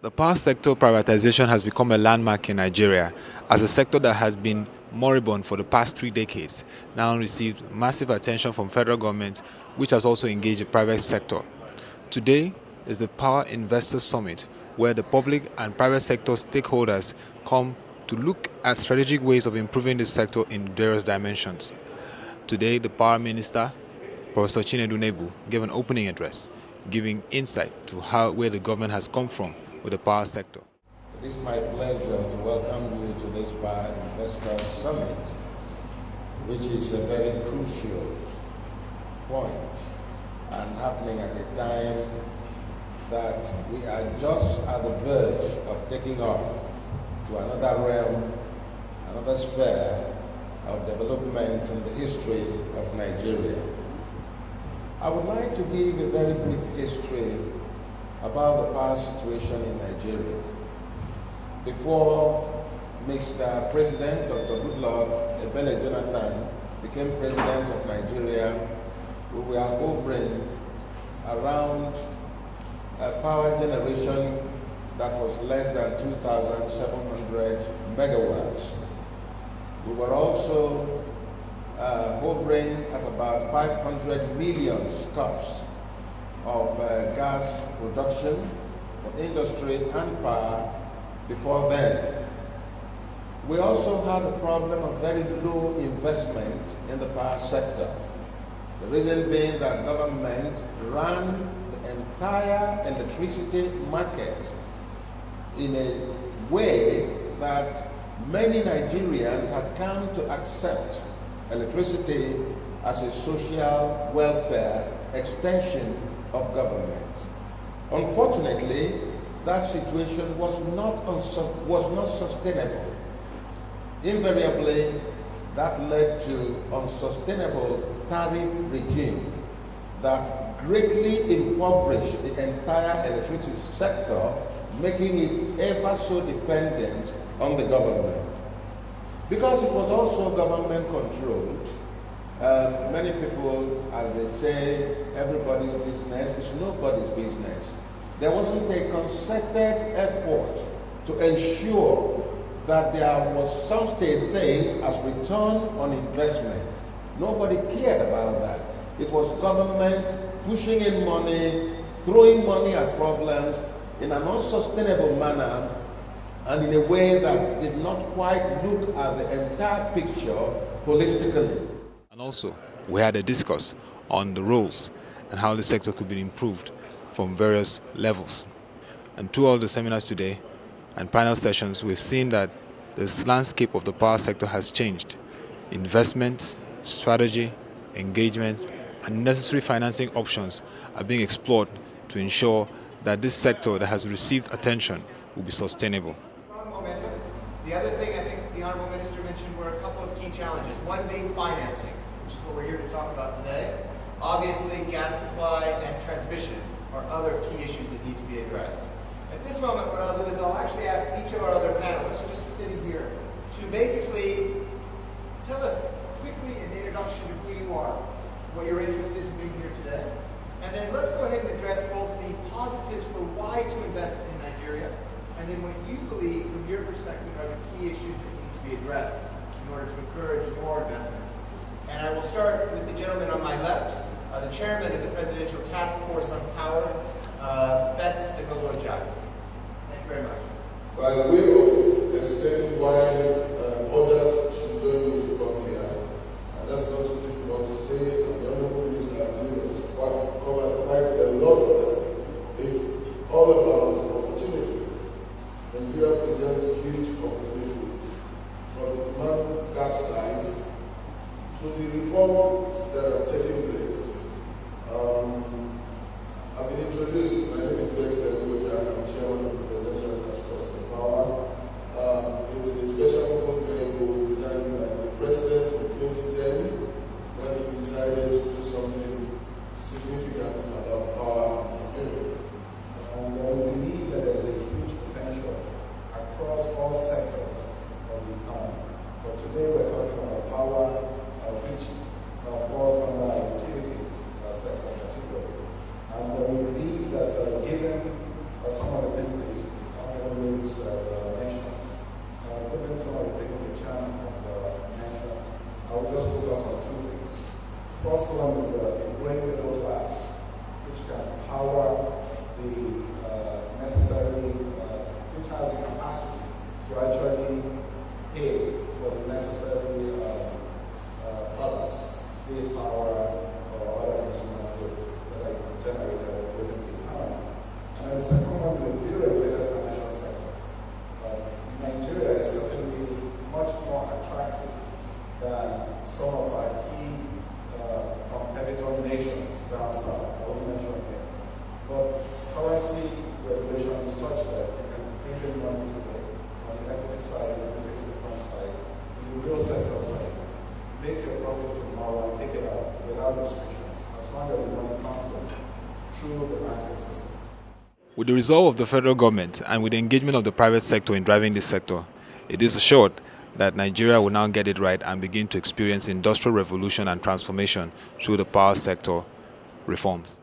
The power sector privatization has become a landmark in Nigeria as a sector that has been moribund for the past 3 decades now received massive attention from federal government, which has also engaged the private sector. Today is the Power Investors Summit, where the public and private sector stakeholders come to look at strategic ways of improving this sector in various dimensions. Today, the Power Minister, Professor Chinedu Nebu, gave an opening address, giving insight to where the government has come from with the power sector. It is my pleasure to welcome you to this Power Investors Summit, which is a very crucial point and happening at a time that we are just at the verge of taking off to another realm, another sphere of development in the history of Nigeria. I would like to give a very brief history about the power situation in Nigeria. Before Mr. President Dr. Goodluck Ebele Jonathan became president of Nigeria, we were hovering around a power generation that was less than 2,700 megawatts. We were also hovering at about 500 million scops of gas production for industry and power before then. We also had a problem of very low investment in the power sector. The reason being that government ran the entire electricity market in a way that many Nigerians had come to accept electricity as a social welfare extension of government. Unfortunately, that situation was not sustainable. Invariably, that led to unsustainable tariff regime that greatly impoverished the entire electricity sector, making it ever so dependent on the government. Because it was also government controlled, many people, as they say, everybody's business is nobody's business. There wasn't a concerted effort to ensure that there was such a thing as return on investment. Nobody cared about that. It was government pushing in money, throwing money at problems in an unsustainable manner and in a way that did not quite look at the entire picture holistically. And also, we had a discuss on the roles and how the sector could be improved from various levels. And through all the seminars today and panel sessions, we've seen that this landscape of the power sector has changed. Investment, strategy, engagement, and necessary financing options are being explored to ensure that this sector that has received attention will be sustainable. Momentum. The other thing I think the Honorable Minister mentioned were a couple of key challenges. One being financing, which is what we're here to talk about today. Obviously, gas supply and transmission are other key issues that need to be addressed. At this moment, what I'll do is I'll actually ask each of our other panelists, just sitting here, to basically tell us quickly an introduction to who you are, what your interest is in being here today. And then let's go ahead and address both the positives for why to invest in Nigeria, and then what you believe, from your perspective, are the key issues that need to be addressed in order to encourage more investment. And I will start with the gentleman on my left, the chairman of the Presidential Task Force on Power, Bets Jack. Thank you very much. By way of explaining why others should not need to come here, and that's not too difficult to say, and the Honorable Minister has covered quite a lot of them. It's all about opportunity. Nigeria presents huge opportunities, from the demand gap side to the reforms that are taking place. I've been introduced. My name is Nextier. I'm chairman of the Presidential Task Force on Power. It's a special program designed by the President in 2010 when he decided to do something significant about power in Nigeria. And we believe that there's a huge potential across all sectors of the economy. But today we're talking about power, which falls under activity will just focus on two things. First one is the growing middle class, which can power the necessary, which has the capacity to actually pay for the necessary products, be it power or other consumer goods that are generated within the economy. And then the second one is the deregulated financial sector. Nigeria is certainly much more attractive than some of our key competitor nations down south. I won't mention here. But currency regulation is such that you can bring in money today on the equity side, on the fixed income side, on the real sector side, make your profit tomorrow and take it out without restrictions, as long as the money comes in through the banking system. With the resolve of the federal government and with the engagement of the private sector in driving this sector, it is assured that Nigeria will now get it right and begin to experience industrial revolution and transformation through the power sector reforms.